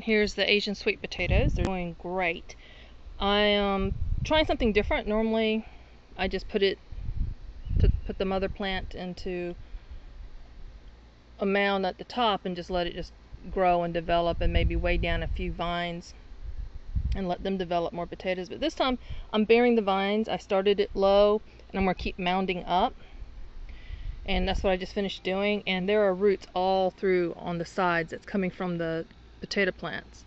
Here's the Asian sweet potatoes. They're doing great. I am trying something different. Normally I just put the mother plant into a mound at the top and just let it just grow and develop, and maybe weigh down a few vines and let them develop more potatoes. But this time I'm bearing the vines. I started it low and I'm going to keep mounding up, and that's what I just finished doing. And there are roots all through on the sides that's coming from the potato plants,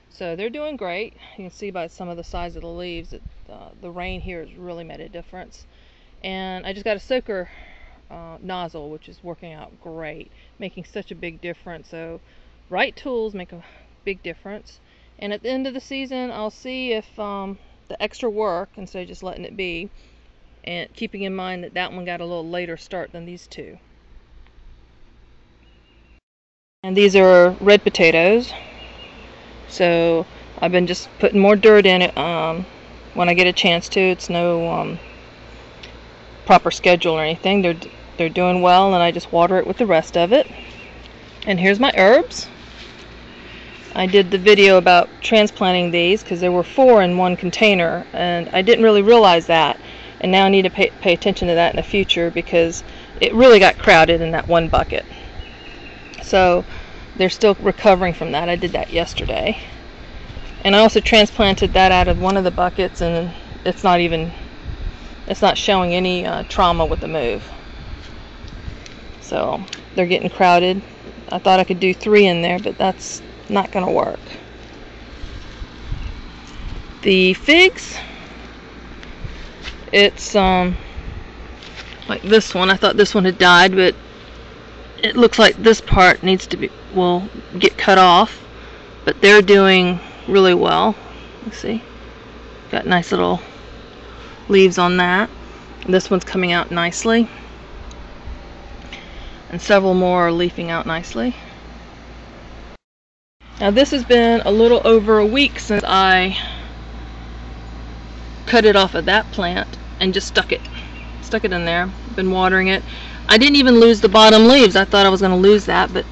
so they're doing great. You can see by some of the size of the leaves that the rain here has really made a difference. And I just got a soaker nozzle, which is working out great, making such a big difference. So right tools make a big difference. And at the end of the season, I'll see if the extra work, instead of just letting it be, and keeping in mind that that one got a little later start than these two. And these are red potatoes, so I've been just putting more dirt in it when I get a chance to. It's no proper schedule or anything. They're doing well, and I just water it with the rest of it. And here's my herbs. I did the video about transplanting these because there were 4 in one container, and I didn't really realize that, and now I need to pay attention to that in the future because it really got crowded in that one bucket. So they're still recovering from that. I did that yesterday. And I also transplanted that out of one of the buckets, and it's not showing any trauma with the move. So they're getting crowded. I thought I could do 3 in there, but that's not going to work. The figs, it's like this one. I thought this one had died, but it looks like this part will get cut off, but they're doing really well. Let's see, got nice little leaves on that. This one's coming out nicely, and several more are leafing out nicely. Now this has been a little over a week since I cut it off of that plant and just stuck it in there. Been watering it. I didn't even lose the bottom leaves. I thought I was going to lose that, but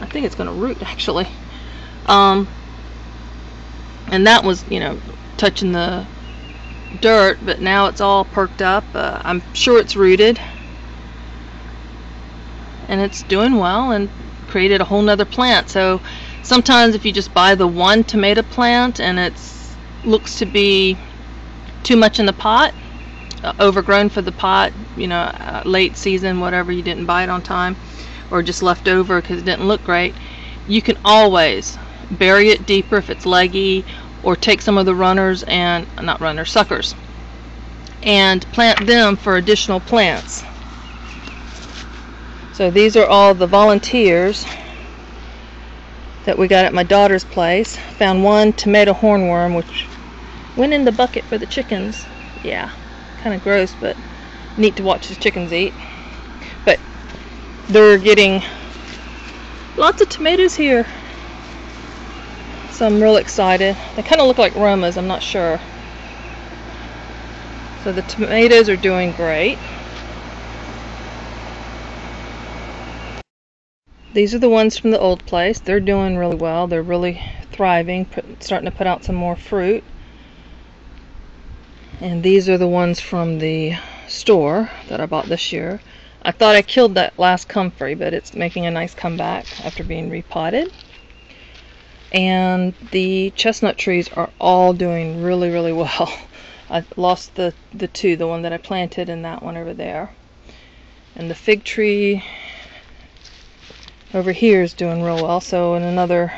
I think it's going to root actually. And that was, touching the dirt, but now it's all perked up. I'm sure it's rooted, and it's doing well and created a whole nother plant. So sometimes if you just buy the one tomato plant and it looks to be too much in the pot, overgrown for the pot, late season, whatever, you didn't buy it on time, or just left over because it didn't look great, you can always bury it deeper if it's leggy, or take some of the suckers, and plant them for additional plants. So these are all the volunteers that we got at my daughter's place. Found one tomato hornworm, which went in the bucket for the chickens. Yeah, kind of gross, but neat to watch the chickens eat. But they're getting lots of tomatoes here, so I'm real excited. They kind of look like Romas, I'm not sure. So the tomatoes are doing great. These are the ones from the old place. They're doing really well. They're really thriving, starting to put out some more fruit. And these are the ones from the store that I bought this year. I thought I killed that last comfrey, but it's making a nice comeback after being repotted. And the chestnut trees are all doing really, really well. I lost the 2, the one that I planted and that one over there. And the fig tree over here is doing real well, so in another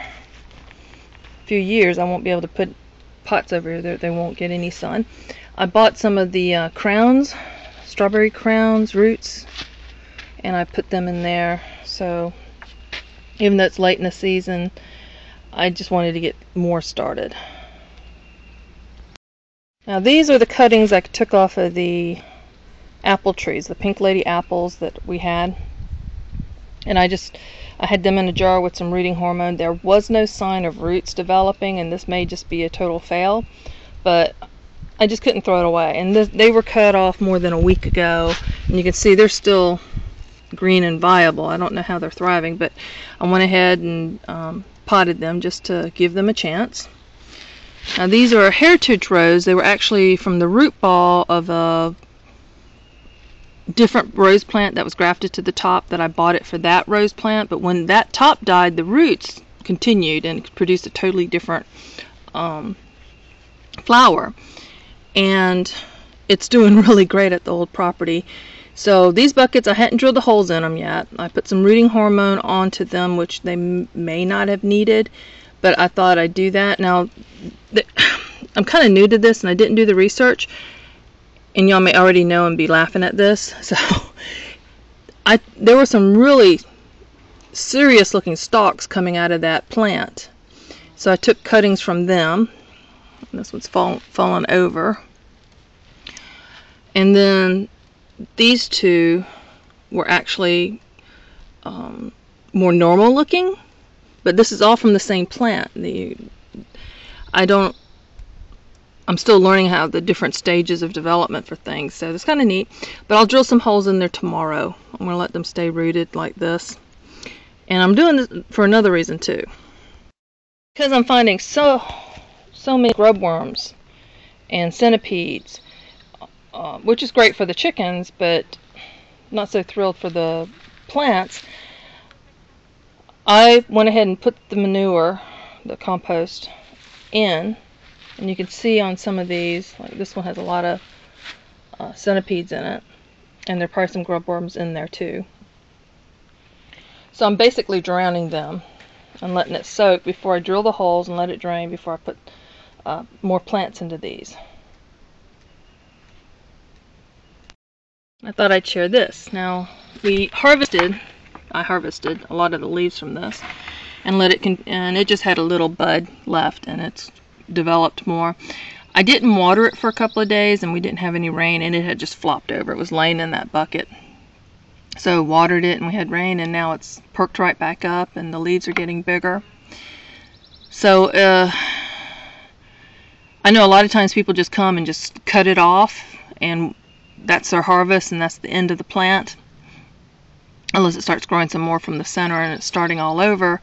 few years I won't be able to put pots over here. They won't get any sun. I bought some of the crowns, strawberry crowns, roots, and I put them in there. So even though it's late in the season, I just wanted to get more started. Now these are the cuttings I took off of the apple trees, the Pink Lady apples that we had. And I had them in a jar with some rooting hormone. There was no sign of roots developing, and this may just be a total fail, but I just couldn't throw it away. And they were cut off more than a week ago, and you can see they're still green and viable. I don't know how they're thriving, but I went ahead and potted them just to give them a chance. Now these are heritage rose. They were actually from the root ball of a different rose plant that was grafted to the top that I bought it for that rose plant, but when that top died, the roots continued and produced a totally different flower, and it's doing really great at the old property. So these buckets, I hadn't drilled the holes in them yet. I put some rooting hormone onto them, which they may not have needed, but I thought I'd do that. Now, I'm kind of new to this, and I didn't do the research, and y'all may already know and be laughing at this. So, there were some really serious looking stalks coming out of that plant. So I took cuttings from them. This one's fallen over. And then these two were actually more normal looking, but this is all from the same plant. I'm still learning how the different stages of development for things, so it's kind of neat. But I'll drill some holes in there tomorrow. I'm going to let them stay rooted like this. And I'm doing this for another reason too, because I'm finding so many grub worms and centipedes, which is great for the chickens, but not so thrilled for the plants. I went ahead and put the manure, the compost, in, and you can see on some of these, like this one has a lot of centipedes in it, and there are probably some grub worms in there too. So I'm basically drowning them and letting it soak before I drill the holes and let it drain before I put more plants into these. I thought I'd share this. Now, I harvested a lot of the leaves from this and and it just had a little bud left, and it's developed more. I didn't water it for a couple of days, and we didn't have any rain, and it had just flopped over. It was laying in that bucket. So watered it, and we had rain, and now it's perked right back up, and the leaves are getting bigger. So I know a lot of times people just come and just cut it off, and that's their harvest, and that's the end of the plant, unless it starts growing some more from the center and it's starting all over.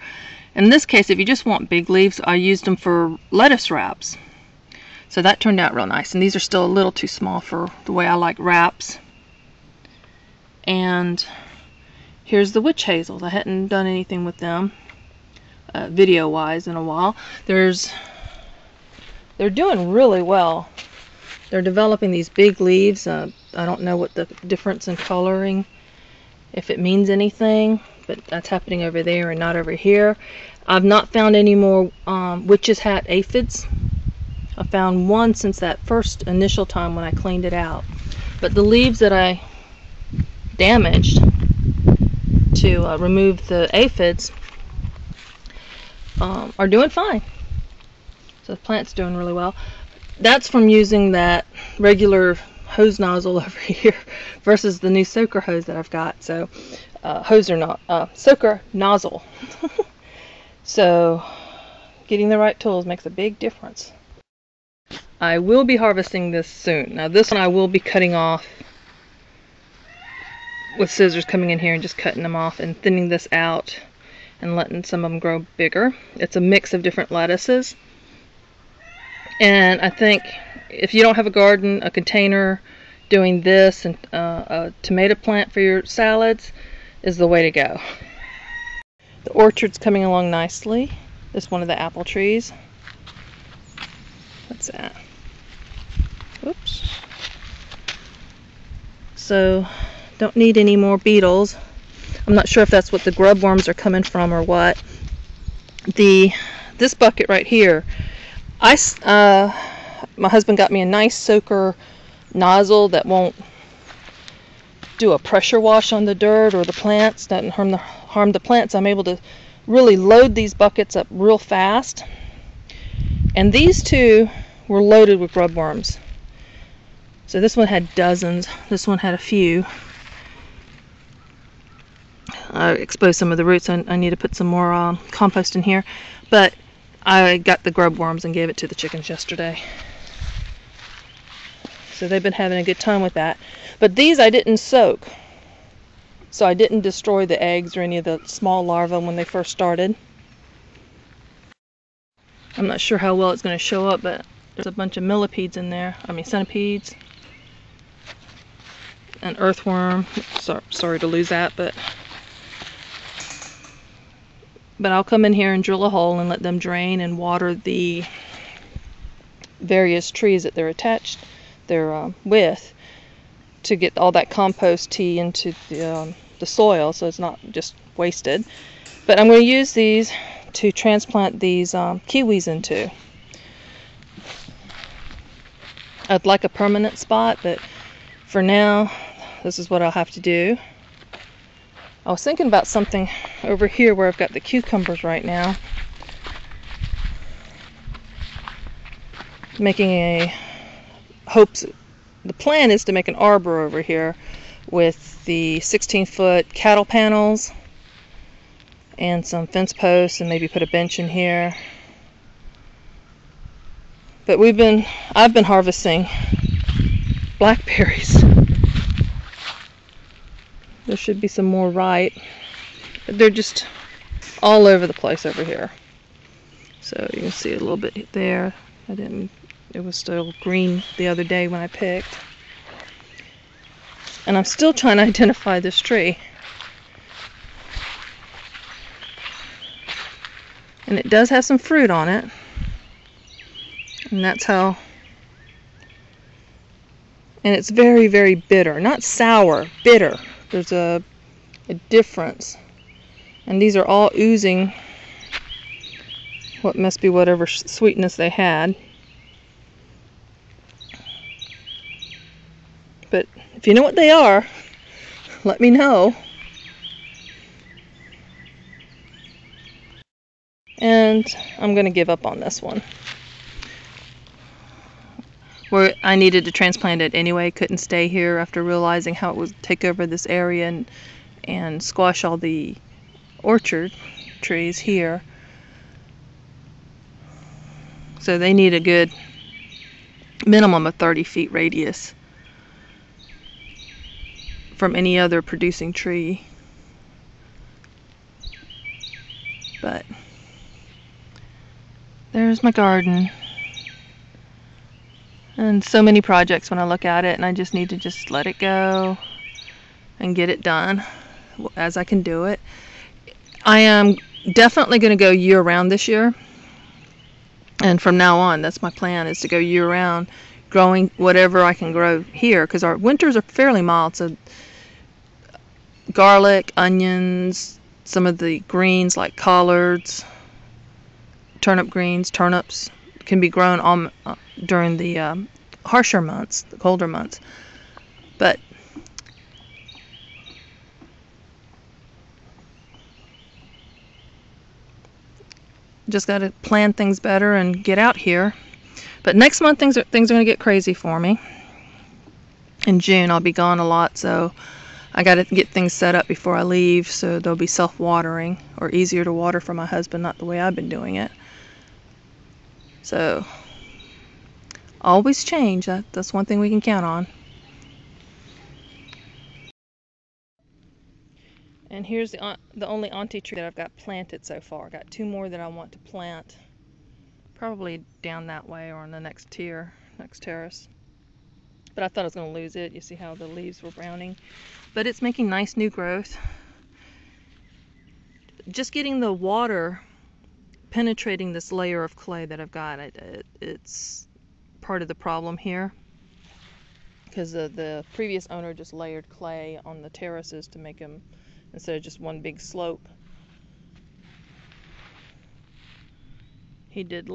In this case, if you just want big leaves, I used them for lettuce wraps. So that turned out real nice, and these are still a little too small for the way I like wraps. And here's the witch hazels. I hadn't done anything with them video wise in a while. They're doing really well. They're developing these big leaves. I don't know what the difference in coloring, if it means anything, but that's happening over there and not over here. I've not found any more witch's hat aphids. I found one since that first initial time when I cleaned it out. But the leaves that I damaged to remove the aphids are doing fine. So the plant's doing really well. That's from using that regular hose nozzle over here versus the new soaker hose that I've got. So soaker nozzle. So getting the right tools makes a big difference. I will be harvesting this soon. Now this one I will be cutting off with scissors, coming in here and just cutting them off and thinning this out and letting some of them grow bigger. It's a mix of different lettuces. And I think if you don't have a garden, a container, doing this and a tomato plant for your salads is the way to go. The orchard's coming along nicely. This is one of the apple trees. What's that? Oops. So, don't need any more beetles. I'm not sure if that's what the grub worms are coming from or what. This bucket right here, my husband got me a nice soaker nozzle that won't do a pressure wash on the dirt or the plants, doesn't harm the plants. I'm able to really load these buckets up real fast. And these two were loaded with grub worms. So this one had dozens, this one had a few. I exposed some of the roots. I need to put some more compost in here, but I got the grub worms and gave it to the chickens yesterday. So they've been having a good time with that. But these I didn't soak, so I didn't destroy the eggs or any of the small larvae when they first started. I'm not sure how well it's going to show up, but there's a bunch of millipedes in there. I mean centipedes. An earthworm. Sorry to lose that, but I'll come in here and drill a hole and let them drain and water the various trees that they're attached with, to get all that compost tea into the soil, so it's not just wasted. But I'm going to use these to transplant these kiwis into. I'd like a permanent spot, but for now, this is what I'll have to do. I was thinking about something over here where I've got the cucumbers right now. The plan is to make an arbor over here with the 16-foot cattle panels and some fence posts, and maybe put a bench in here. But I've been harvesting blackberries. There should be some more right, but they're just all over the place over here. So you can see a little bit there. It was still green the other day when I picked. And I'm still trying to identify this tree. And it does have some fruit on it. And that's how. And it's very, very bitter. Not sour, bitter. There's a difference. And these are all oozing what must be whatever sweetness they had. But if you know what they are, let me know. And I'm going to give up on this one. Where I needed to transplant it anyway, couldn't stay here after realizing how it would take over this area and squash all the orchard trees here. So they need a good minimum of 30 feet radius from any other producing tree. But there's my garden. And so many projects when I look at it, and I just need to just let it go and get it done as I can do it. I am definitely going to go year-round this year. And from now on, that's my plan, is to go year-round, growing whatever I can grow here, because our winters are fairly mild. So garlic, onions, some of the greens like collards, turnip greens, turnips can be grown during the harsher months, the colder months. But just got to plan things better and get out here. But next month things are going to get crazy for me. In June I'll be gone a lot, so I got to get things set up before I leave, so they'll be self-watering, or easier to water for my husband, not the way I've been doing it. So always change. That's one thing we can count on. And here's the only auntie tree that I've got planted so far. I got 2 more that I want to plant, probably down that way or on the next terrace. But I thought I was going to lose it. You see how the leaves were browning, but it's making nice new growth. Just getting the water penetrating this layer of clay that I've got, it's part of the problem here, because the previous owner just layered clay on the terraces to make them, instead of just one big slope, he did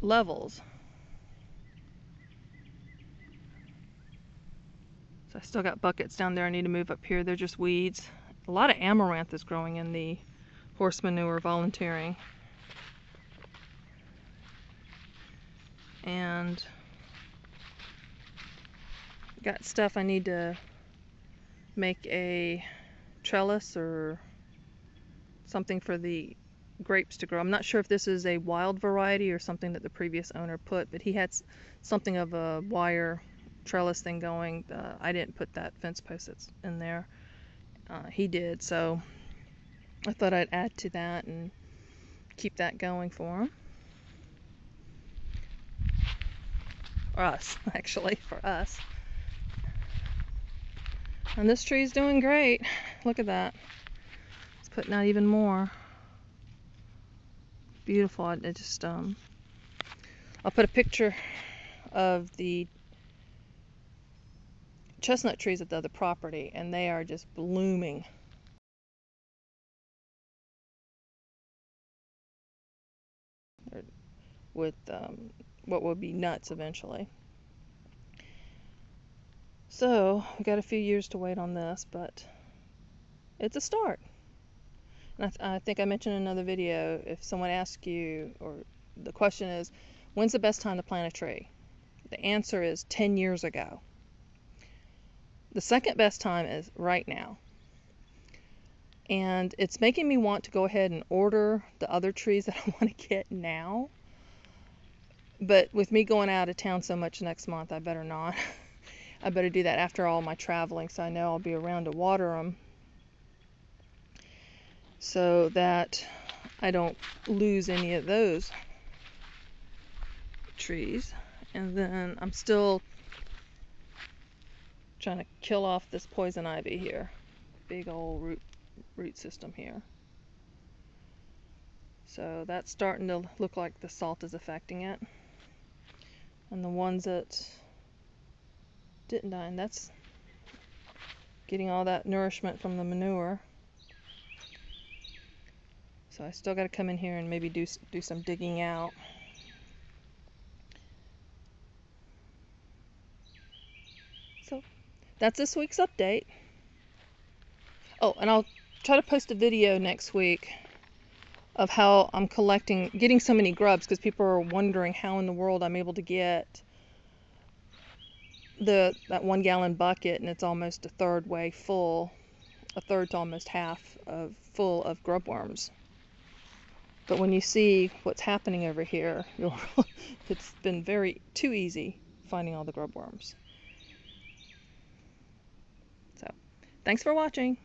levels. So I still got buckets down there I need to move up here. They're just weeds. A lot of amaranth is growing in the horse manure volunteering. And got stuff I need to make a trellis or something for the grapes to grow. I'm not sure if this is a wild variety or something that the previous owner put, but he had something of a wire trellis thing going. I didn't put that fence post that's in there. He did, so I thought I'd add to that and keep that going for him. Or us, actually, for us. And this tree's doing great. Look at that. It's putting out even more. Beautiful. I'll put a picture of the chestnut trees at the other property, and they are just blooming. With what will be nuts eventually. So we got a few years to wait on this, but it's a start. And I think I mentioned in another video, if someone asks you, or the question is, when's the best time to plant a tree? The answer is 10 years ago. The second best time is right now. And it's making me want to go ahead and order the other trees that I want to get now. But with me going out of town so much next month, I better not. I better do that after all my traveling, so I know I'll be around to water them, so that I don't lose any of those trees. And then I'm still trying to kill off this poison ivy here. Big old root system here. So that's starting to look like the salt is affecting it. And the ones that didn't die, and that's getting all that nourishment from the manure. So I still got to come in here and maybe do some digging out. So that's this week's update. Oh, and I'll try to post a video next week of how I'm getting so many grubs, because people are wondering how in the world I'm able to get that 1 gallon bucket, and it's almost a third way full, a third to almost half full of grub worms. But when you see what's happening over here, it's been too easy finding all the grub worms. So, thanks for watching.